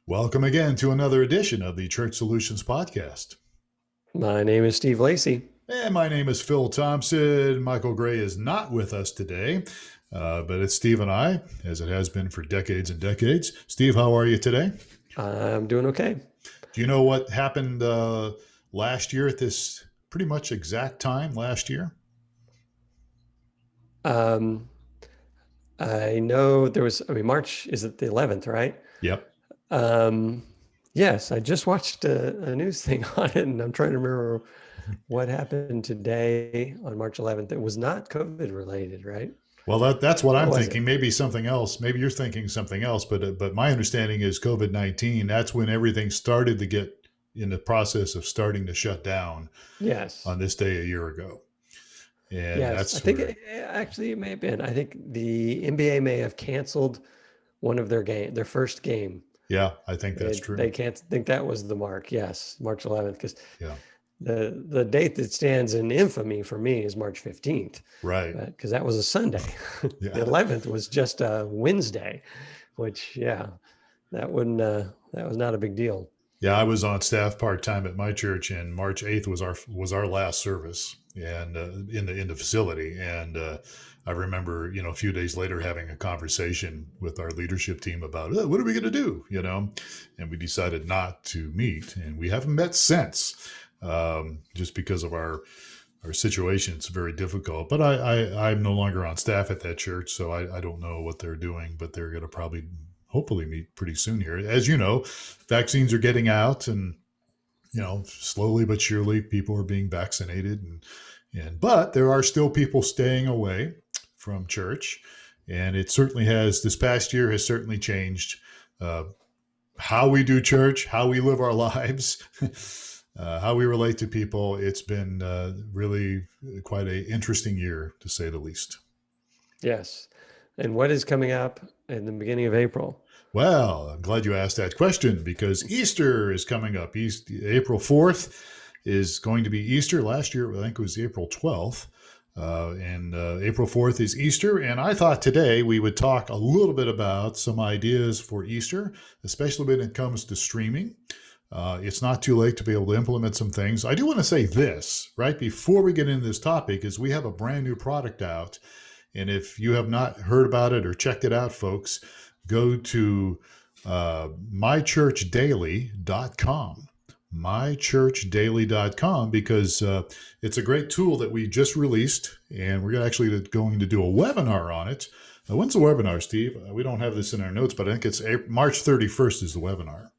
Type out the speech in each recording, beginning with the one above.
Welcome again to another edition of the Church Solutions Podcast. My name is Steve Lacy. And my name is Phil Thompson. Michael Gray is not with us today, but it's Steve and I, as it has been for decades and decades. Steve, how are you today? I'm doing okay. Do you know what happened last year at this pretty much exact time last year? Um, I know March is it the 11th, right? Yep. Um, yes, I just watched a news thing on it, and I'm trying to remember what happened today on March 11th. It was not COVID related, right? Well, that's what What I'm was thinking. it? Maybe something else. Maybe you're thinking something else. But my understanding is COVID-19. That's when everything started to get in the process of starting to shut down Yes. on this day a year ago, and Yes. I that's think where. actually it may have been. I think the NBA may have canceled one of their first game. Yeah, I think that's They true. can't think that was the mark. Yes, March 11th, because Yeah, the date that stands in infamy for me is March 15th, right. because that was a Sunday. The Yeah, 11th was just a Wednesday, which, yeah, that was not a big deal. yeah. I was on staff part time at my church, and March 8th was our last service, and in the facility. And I remember, a few days later having a conversation with our leadership team about what are we going to do, and we decided not to meet, and we haven't met since, just because of our situation. It's very difficult. But I'm no longer on staff at that church, so I don't know what they're doing, but they're going to probably hopefully meet pretty soon here. As you know, vaccines are getting out, and slowly but surely people are being vaccinated, and but there are still people staying away from church, and it certainly has. This past year has certainly changed uh, how we do church, how we live our lives, how we relate to people. It's been really quite an interesting year, to say the least. Yes. And what is coming up in the beginning of April? Well, I'm glad you asked that question because Easter is coming up. April 4th is going to be Easter. Last year, I think it was April 12th. And April 4th is Easter. And I thought today we would talk a little bit about some ideas for Easter, especially when it comes to streaming. It's not too late to be able to implement some things. I do want to say this right before we get into this topic is we have a brand new product out. And if you have not heard about it or checked it out, folks, go to mychurchdaily.com. Mychurchdaily.com, because it's a great tool that we just released, and we're actually going to do a webinar on it. When's the webinar, Steve? We don't have this in our notes, but I think it's March 31st is the webinar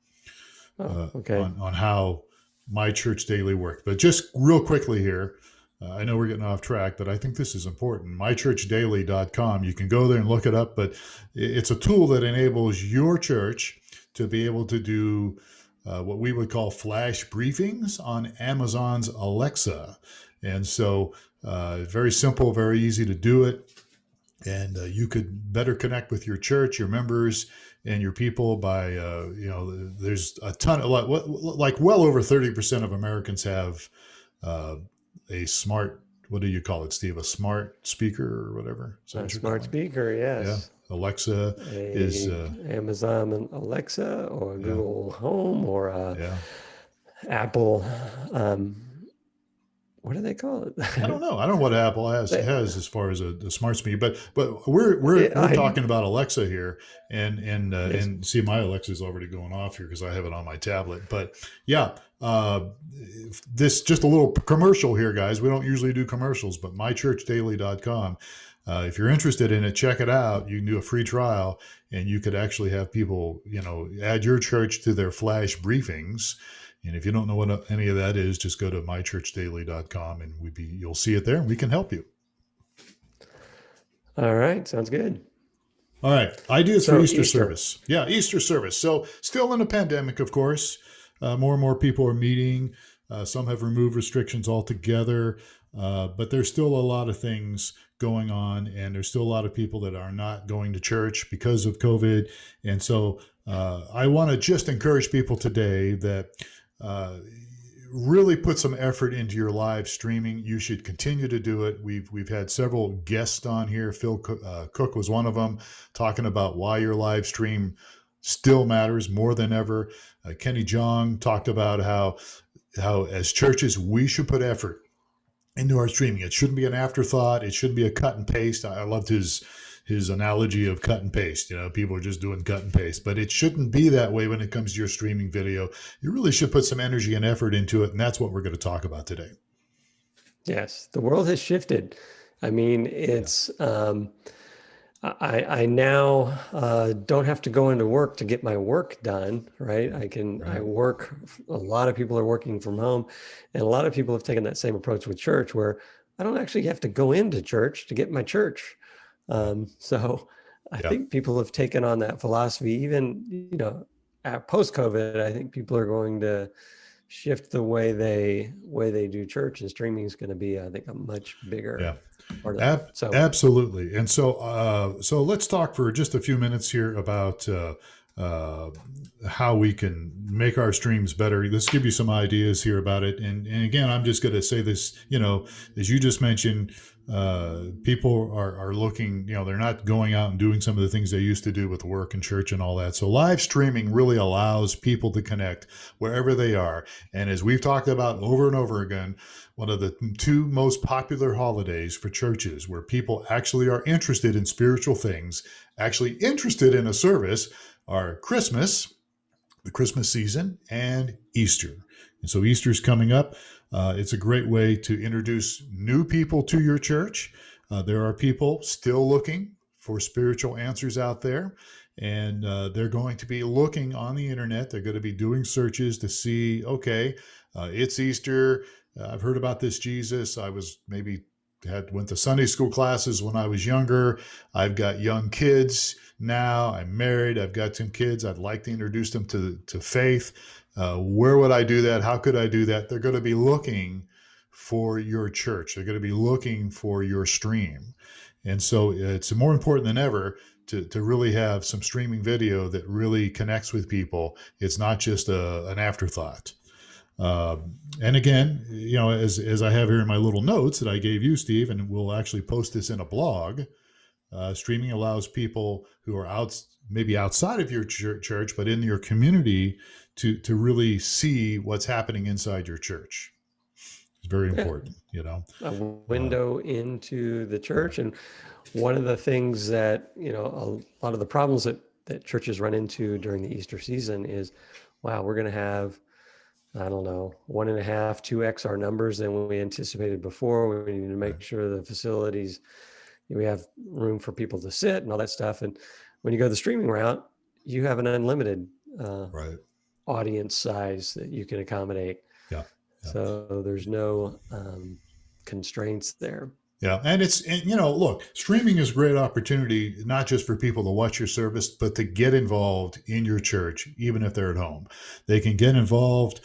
Okay. on how My Church Daily worked. But just real quickly here, I know we're getting off track, but I think this is important. MyChurchDaily.com. You can go there and look it up, but it's a tool that enables your church to be able to do what we would call flash briefings on Amazon's Alexa. And so very simple, very easy to do it. And you could better connect with your church, your members, and your people by, there's a ton of, like well over 30% of Americans have a smart, what do you call it, Steve? A smart speaker or whatever? Is that A what you're smart calling it? speaker, Yeah. yes. Alexa is, Amazon and Alexa, or a yeah, Google Home, or a yeah. Apple. What do they call it? I don't know. I don't know what Apple has They- has as far as a smart speaker, but we're talking about Alexa here, yes. and see, my Alexa is already going off here because I have it on my tablet. But yeah, this just a little commercial here, guys. We don't usually do commercials, but mychurchdaily.com. If you're interested in it, check it out. You can do a free trial, and you could actually have people, add your church to their flash briefings. And if you don't know what any of that is, just go to mychurchdaily.com, and you'll see it there, and we can help you. All right. Sounds good. All right. Ideas for So Easter Easter. service. Yeah, Easter service. So still in a pandemic, of course. More and more people are meeting. Some have removed restrictions altogether. But there's still a lot of things going on, and there's still a lot of people that are not going to church because of COVID. And so I want to just encourage people today that really put some effort into your live streaming. You should continue to do it. We've had several guests on here. Phil Cook was one of them, talking about why your live still matters more than ever. Kenny Jong talked about how as churches we should put effort into our streaming. It shouldn't be an afterthought. It shouldn't be a cut and paste. I loved his analogy of cut and paste. People are just doing cut and paste, but it shouldn't be that way when it comes to your streaming video. You really should put some energy and effort into it, and that's what we're going to talk about today. Yes, the world has shifted. I mean, it's I now don't have to go into work to get my work done, right? I work, a lot of people are working from home, and a lot of people have taken that same approach with church, where I don't actually have to go into church to get my church. So I think people have taken on that philosophy, even, post-COVID. I think people are going to shift the way they do church, and streaming is going to be, I think, a much bigger part of it. So absolutely. And so let's talk for just a few minutes here about how we can make our streams better. Let's give you some ideas here about it. And again, I'm just going to say this, as you just mentioned, people are looking, they're not going out and doing some of the things they used to do with work and church and all that. So live streaming really allows people to connect wherever they are. And as we've talked about over and over again, one of the two most popular holidays for churches where people actually are interested in spiritual things, actually interested in a service, are Christmas, the Christmas season, and Easter. And so Easter's coming up. It's a great way to introduce new people to your church. There are people still looking for spiritual answers out there, and they're going to be looking on the internet. They're going to be doing searches to see, okay, it's Easter. I've heard about this Jesus. I was went to Sunday school classes when I was younger. I've got young kids now. I'm married. I've got some kids. I'd like to introduce them to faith. Where would I do that? How could I do that? They're going to be looking for your church. They're going to be looking for your stream. And so it's more important than ever to really have some streaming video that really connects with people. It's not just an afterthought. And again, as I have here in my little notes that I gave you, Steve, and we'll actually post this in a blog, streaming allows people who are maybe outside of your church, but in your community to really see what's happening inside your church. It's very important, a window into the church. And one of the things that, a lot of the problems that churches run into during the Easter season is, wow, we're going to have, I don't know, 1.5, 2x our numbers than we anticipated before. We need to make sure the facilities, we have room for people to sit and all that stuff. And when you go the streaming route, you have an unlimited audience size that you can accommodate. Yeah. So there's no constraints there. Yeah. And look, streaming is a great opportunity, not just for people to watch your service, but to get involved in your church, even if they're at home. They can get involved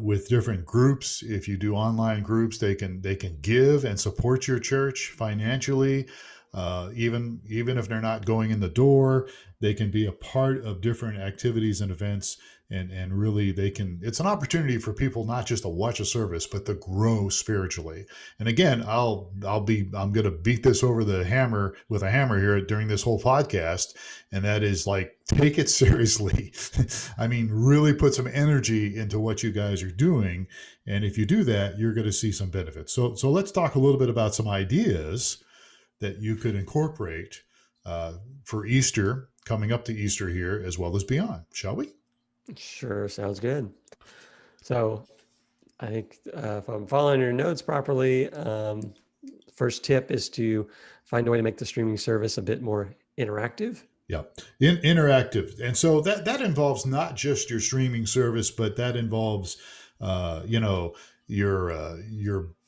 with different groups. If you do online groups, they can give and support your church financially. Even if they're not going in the door, they can be a part of different activities and events, and really it's an opportunity for people not just to watch a service, but to grow spiritually. And again, I'm going to beat this over the hammer with a hammer here during this whole podcast. And that is take it seriously. I mean, really put some energy into what you guys are doing. And if you do that, you're going to see some benefits. So let's talk a little bit about some ideas that you could incorporate for Easter, coming up to Easter here, as well as beyond, shall we? Sure, sounds good. So I think if I'm following your notes properly, first tip is to find a way to make the streaming service a bit more interactive. Yeah, interactive. And so that involves not just your streaming service, but that involves, your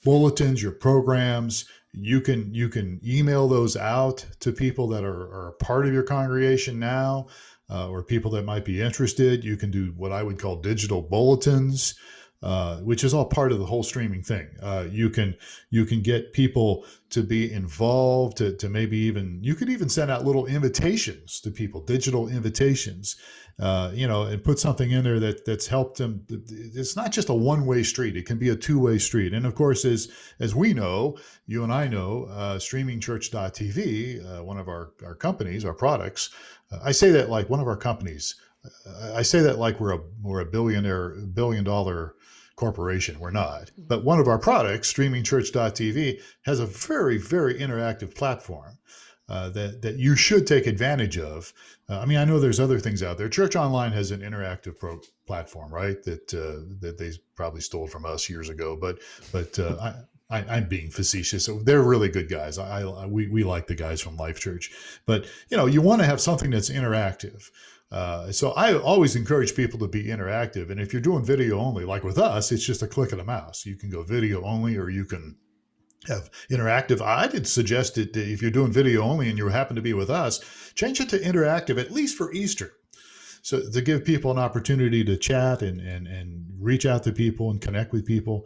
bulletins, your programs. You can email those out to people that are part of your congregation now, or people that might be interested. You can do what I would call digital bulletins, which is all part of the whole streaming thing. You can get people to be involved, to maybe you could even send out little invitations to people, digital invitations. and put something in there that's helped them. It's not just a one-way street; it can be a two-way street. And of course, as we know, you and I know, streamingchurch.tv, one of our companies, our products. I say that like one of our companies. I say that like we're a billion dollar corporation. We're not. But one of our products, streamingchurch.tv, has a very, very interactive platform that you should take advantage of. I mean, I know there's other things out there. Church Online has an interactive platform, right? That they probably stole from us years ago. But I'm being facetious. So they're really good guys. We like the guys from Life Church, but you want to have something that's interactive. So I always encourage people to be interactive. And if you're doing video only, like with us, it's just a click of the mouse. You can go video only, or you can have interactive. I did suggest that if you're doing video only and you happen to be with us, change it to interactive, at least for Easter. So to give people an opportunity to chat and reach out to people and connect with people,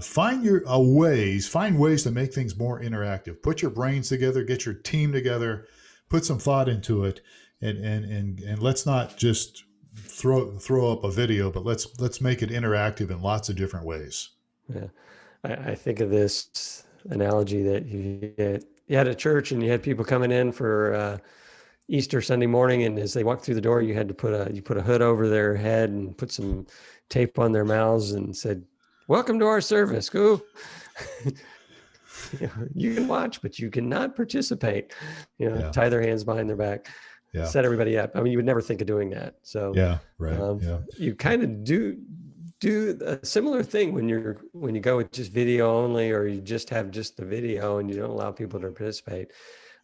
find ways to make things more interactive. Put your brains together, get your team together, put some thought into it, and let's not just throw up a video, but let's make it interactive in lots of different ways. Yeah, I think of this analogy that you had a church and you had people coming in for Easter Sunday morning, and as they walked through the door, you had to put a hood over their head and put some tape on their mouths and said, "Welcome to our service. Go." You can watch, but you cannot participate. Tie their hands behind their back, set everybody up. I mean, you would never think of doing that. So you kind of do a similar thing when you go with just video only, or you just have just the video and you don't allow people to participate.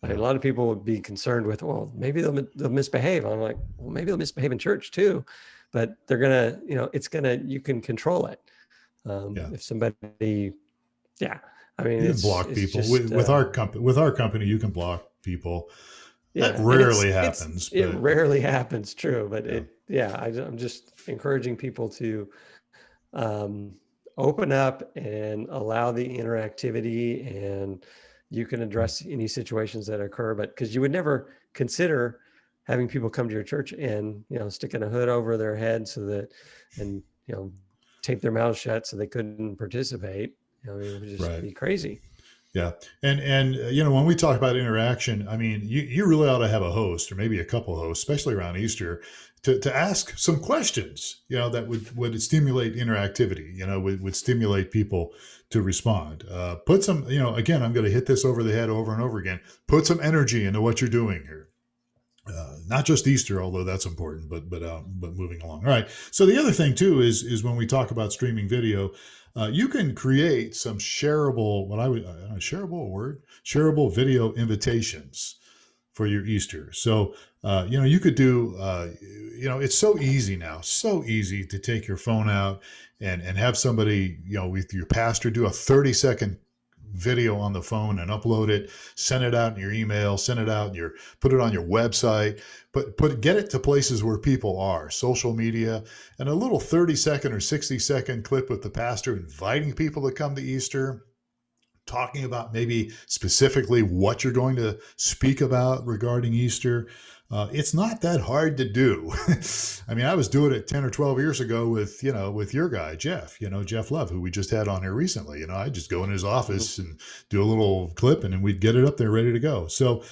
I mean, a lot of people would be concerned with, well, maybe they'll misbehave. I'm like, well, maybe they'll misbehave in church too, but they're gonna, you can control it. If somebody, I mean, you can block people with our company. You can block people. That rarely happens. It rarely happens. True, but I'm just encouraging people to open up and allow the interactivity, and you can address any situations that occur, but because you would never consider having people come to your church and, sticking a hood over their head and tape their mouths shut so they couldn't participate. It would just be crazy. Yeah. And when we talk about interaction, I mean, you really ought to have a host, or maybe a couple hosts, especially around Easter, to ask some questions, that would stimulate interactivity, would stimulate people to respond. Put some, again, I'm going to hit this over the head over and over again. Put some energy into what you're doing here. Not just Easter, although that's important, but moving along. All right. So the other thing too is when we talk about streaming video, you can create some shareable video invitations for your Easter. So you could do it's so easy now, so easy to take your phone out and have somebody with your pastor do a 30-second video on the phone and upload it, send it out in your email, put it on your website, but get it to places where people are, social media, and a little 30-second or 60-second clip with the pastor inviting people to come to Easter, talking about maybe specifically what you're going to speak about regarding Easter. It's not that hard to do. I mean, I was doing it 10 or 12 years ago with your guy, Jeff, Jeff Love, who we just had on here recently. I'd just go in his office and do a little clip, and then we'd get it up there ready to go. So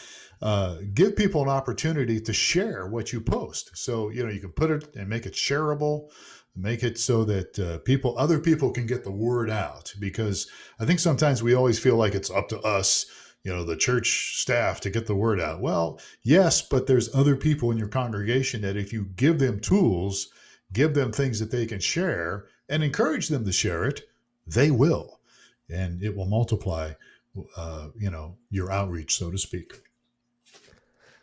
give people an opportunity to share what you post. So, you can put it and make it shareable, make it so that other people can get the word out, because I think sometimes we always feel like it's up to us, the church staff, to get the word out. Well, yes, but there's other people in your congregation that if you give them tools, give them things that they can share, and encourage them to share it, they will. And it will multiply, your outreach, so to speak.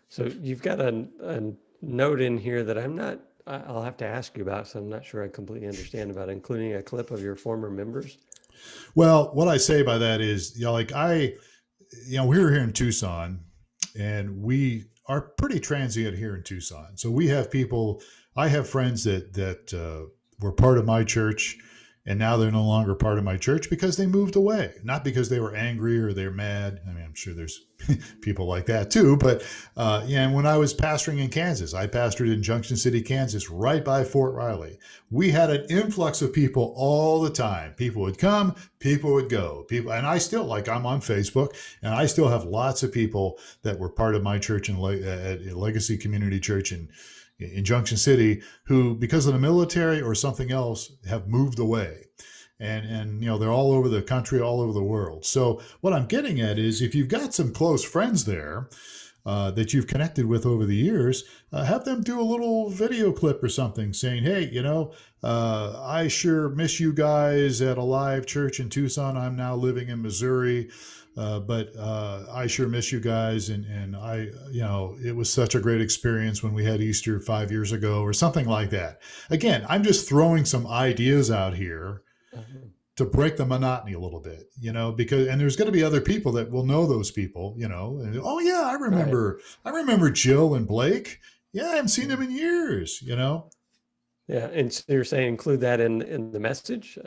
So you've got a note in here that I'll have to ask you about, so I'm not sure I completely understand about, including a clip of your former members. Well, what I say by that is, we're here in Tucson, and we are pretty transient here in Tucson. So we have people, I have friends that were part of my church and now they're no longer part of my church because they moved away, not because they were angry or they're mad. I mean, I'm sure there's people like that too, but yeah. And when I was pastoring in Kansas, I pastored in Junction City, Kansas, right by Fort Riley. We had an influx of people all the time. People would come, people would go, people, and I still, like, I'm on Facebook, and I still have lots of people that were part of my church in Legacy Community Church in Junction City, who, because of the military or something else, have moved away. And they're all over the country, all over the world. So what I'm getting at is, if you've got some close friends there that you've connected with over the years, have them do a little video clip or something saying, hey, I sure miss you guys at a live church in Tucson. I'm now living in Missouri. But I sure miss you guys, and I, it was such a great experience when we had Easter 5 years ago, or something like that. Again, I'm just throwing some ideas out here Uh-huh. to break the monotony a little bit, because, and there's going to be other people that will know those people, and, oh yeah, Right. I remember Jill and Blake. Yeah, I haven't seen them in years. Yeah, and so you're saying include that in the message,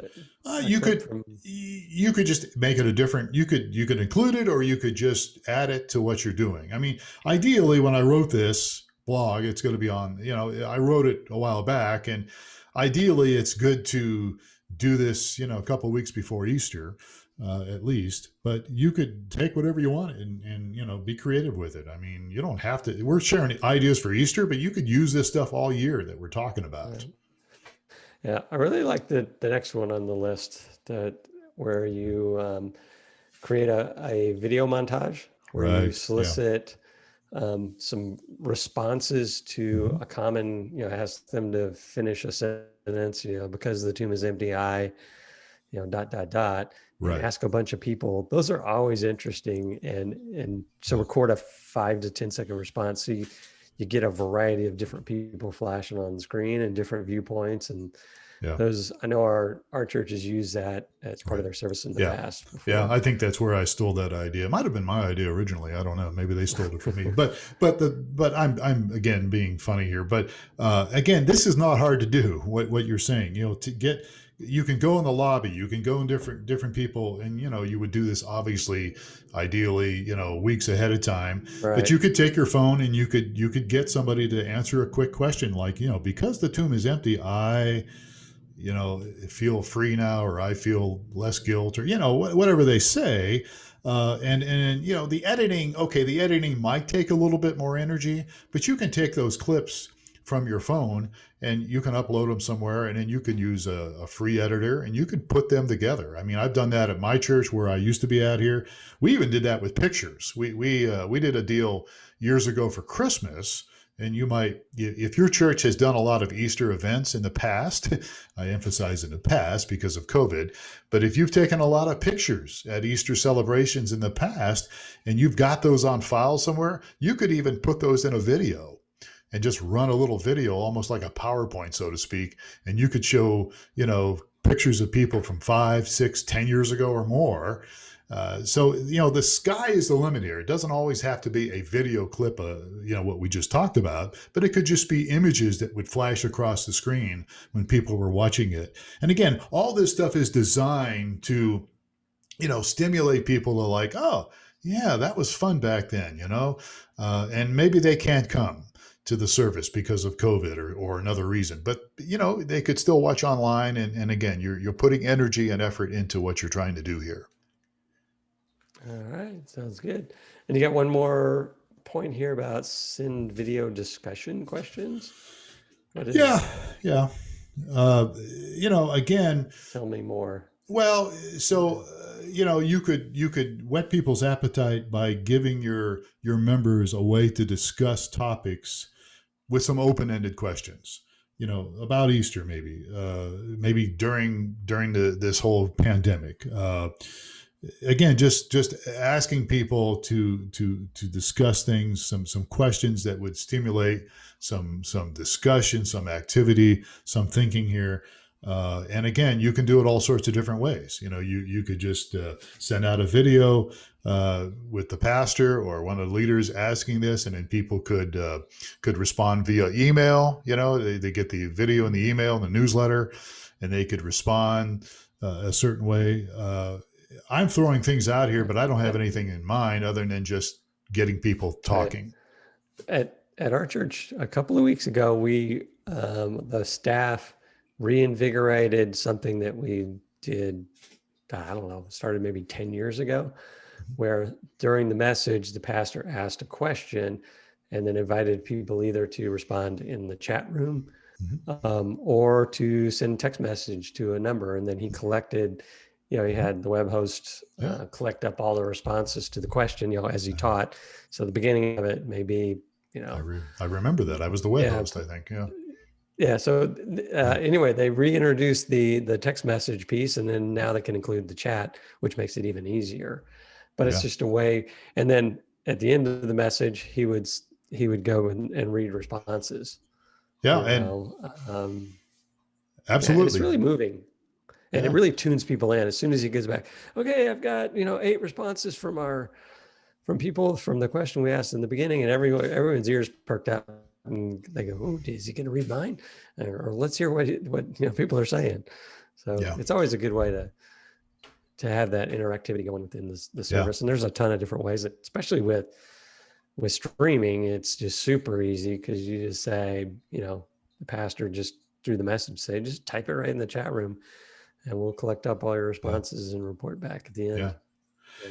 a You clip could from. you could just make it a different. You could include it, or you could just add it to what you're doing. I mean, ideally, when I wrote this blog, it's going to be on. I wrote it a while back, and ideally, it's good to do this, a couple of weeks before Easter, at least. But you could take whatever you want and be creative with it. I mean, you don't have to. We're sharing ideas for Easter, but you could use this stuff all year that we're talking about. Yeah, I really like the next one on the list, that where you create a video montage where you Right. Yeah. solicit some responses to Hmm. a common, ask them to finish a sentence, because the tomb is empty, dot, dot, dot, and Right. ask a bunch of people. Those are always interesting. And so Yeah. record a 5 to 10 second response. So you get a variety of different people flashing on the screen and different viewpoints. And Yeah. those, I know our churches use that as part of Right. their service in the Yeah. past Yeah, before. I think that's where I stole that idea. It might have been my idea originally. I don't know. Maybe they stole it from me. But I'm again being funny here. But again, this is not hard to do. What you're saying, to get, you can go in the lobby, you can go in different people, and you would do this obviously, ideally, weeks ahead of time. But Right. you could take your phone and you could get somebody to answer a quick question, like, because the tomb is empty, I feel free now, or I feel less guilt, or, whatever they say. And the editing, okay, the editing might take a little bit more energy, but you can take those clips from your phone and you can upload them somewhere, and then you can use a free editor and you can put them together. I mean, I've done that at my church where I used to be at here. We even did that with pictures. We did a deal years ago for Christmas. And you might, if your church has done a lot of Easter events in the past, I emphasize in the past because of COVID, but if you've taken a lot of pictures at Easter celebrations in the past and you've got those on file somewhere, you could even put those in a video and just run a little video, almost like a PowerPoint, so to speak. And you could show, pictures of people from 5, 6, 10 years ago or more. So, the sky is the limit here. It doesn't always have to be a video clip, what we just talked about, but it could just be images that would flash across the screen when people were watching it. And again, all this stuff is designed to, stimulate people to, like, oh, yeah, that was fun back then, and maybe they can't come to the service because of COVID or another reason, but they could still watch online. And again, you're putting energy and effort into what you're trying to do here. All right, sounds good. And you got one more point here about send video discussion questions. What Yeah, is? yeah. Again, Tell me more. well, so you could whet people's appetite by giving your members a way to discuss topics with some open-ended questions. About Easter, maybe during this whole pandemic. Again, just asking people to discuss things, some questions that would stimulate some discussion, some activity, some thinking here. And again, you can do it all sorts of different ways. You could just send out a video with the pastor or one of the leaders asking this, and then people could respond via email. They get the video and the email and the newsletter, and they could respond a certain way. I'm throwing things out here, but I don't have anything in mind other than just getting people talking. At our church a couple of weeks ago, we the staff reinvigorated something that we did, I don't know, started maybe 10 years ago, where during the message, the pastor asked a question and then invited people either to respond in the chat room or to send text message to a number. And then he collected, he had the web host collect up all the responses to the question, as he taught. So the beginning of it may be, I remember that. I was the web host, I think. Yeah. Yeah. So anyway, they reintroduced the text message piece, and then now they can include the chat, which makes it even easier. But it's just a way. And then at the end of the message, he would go and read responses. Yeah, absolutely. It's really moving, and it really tunes people in. As soon as he gets back, okay, I've got 8 responses from people from the question we asked in the beginning, and everyone's ears perked up. And they go, "Oh, is he going to read mine?" Or let's hear what people are saying. So it's always a good way to have that interactivity going within the service. And there's a ton of different ways, especially with streaming. It's just super easy because you just say, the pastor just through the message say, just type it right in the chat room, and we'll collect up all your responses and report back at the end.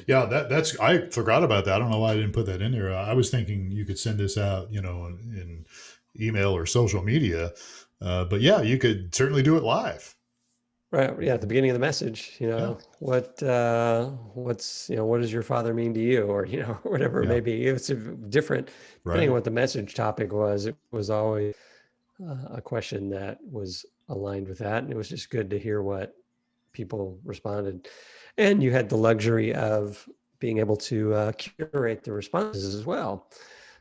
Yeah, that's I forgot about that. I don't know why I didn't put that in there. I was thinking you could send this out, in email or social media. But yeah, you could certainly do it live. Right. Yeah. At the beginning of the message, what does your father mean to you? Or, whatever it may be. It's different depending on what the message topic was. It was always a question that was aligned with that. And it was just good to hear what people responded. And you had the luxury of being able to curate the responses as well.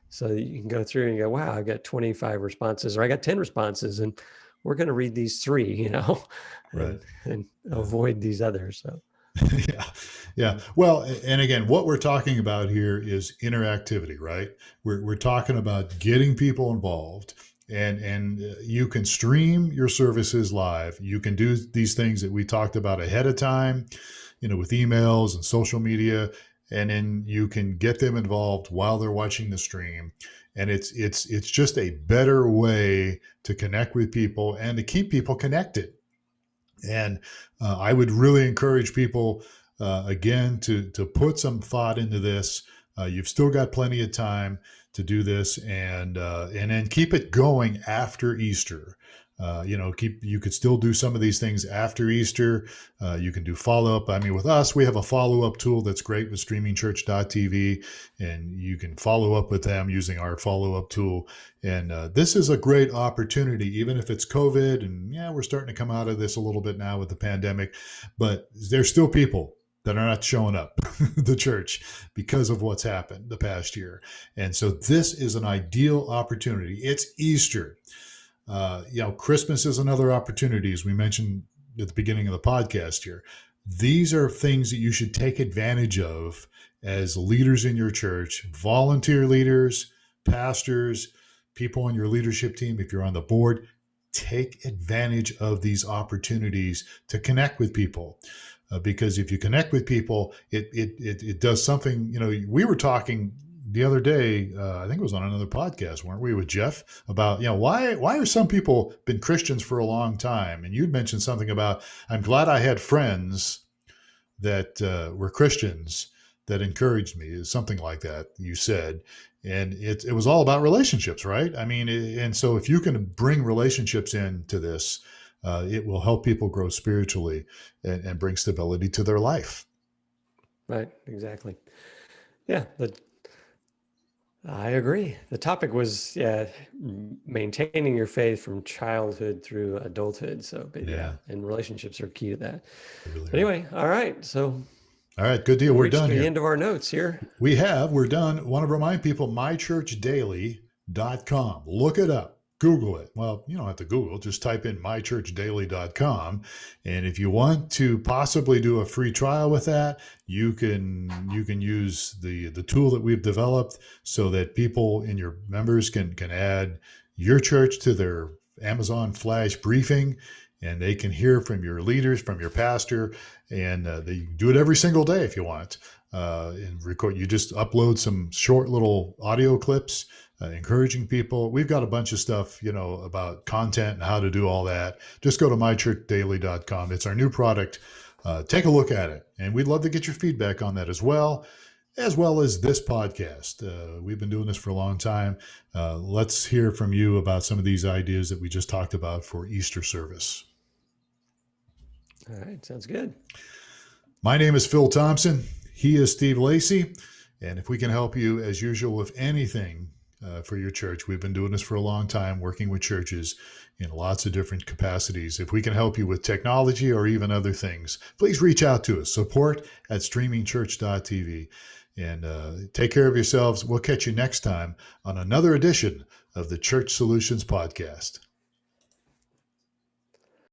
So you can go through and go, wow, I got 25 responses, or I got 10 responses, and we're going to read these 3, and avoid these others. So. Yeah. Well, and again, what we're talking about here is interactivity, right? We're talking about getting people involved. And you can stream your services live. You can do these things that we talked about ahead of time, with emails and social media, and then you can get them involved while they're watching the stream. And it's just a better way to connect with people and to keep people connected. And I would really encourage people, again, to put some thought into this. You've still got plenty of time to do this, and then keep it going after Easter. You could still do some of these things after Easter. You can do follow-up. I mean, with us, we have a follow-up tool that's great with streamingchurch.tv, and you can follow up with them using our follow-up tool. And this is a great opportunity, even if it's COVID, and we're starting to come out of this a little bit now with the pandemic, but there's still people that are not showing up the church because of what's happened the past year. And so this is an ideal opportunity. It's Easter. Christmas is another opportunity, as we mentioned at the beginning of the podcast here. These are things that you should take advantage of as leaders in your church, volunteer leaders, pastors, people on your leadership team. If you're on the board, take advantage of these opportunities to connect with people. Because if you connect with people, it does something. We were talking the other day, I think it was on another podcast, weren't we, with Jeff, about, why are some people been Christians for a long time? And you'd mentioned something about, I'm glad I had friends that were Christians that encouraged me, something like that, you said. And it was all about relationships, right? I mean, and so if you can bring relationships into this, it will help people grow spiritually and bring stability to their life. Right, exactly. Yeah, I agree. The topic was maintaining your faith from childhood through adulthood. So, and relationships are key to that. Really anyway, all right. So, all right, good deal. We're done here. The end of our notes here. We're done. Want to remind people, mychurchdaily.com. Look it up. Google it. Well, you don't have to Google, just type in mychurchdaily.com. And if you want to possibly do a free trial with that, you can use the tool that we've developed so that people in your members can add your church to their Amazon Flash briefing, and they can hear from your leaders, from your pastor, and they do it every single day if you want. And record. You just upload some short little audio clips, encouraging people. We've got a bunch of stuff, about content and how to do all that. Just go to mychurchdaily.com. It's our new product. Take a look at it, and we'd love to get your feedback on that as well as this podcast. We've been doing this for a long time. Let's hear from you about some of these ideas that we just talked about for Easter service. All right, sounds good. My name is Phil Thompson. He is Steve Lacy. And if we can help you, as usual, with anything for your church, we've been doing this for a long time, working with churches in lots of different capacities. If we can help you with technology or even other things, please reach out to us. support@streamingchurch.tv. And take care of yourselves. We'll catch you next time on another edition of the Church Solutions Podcast.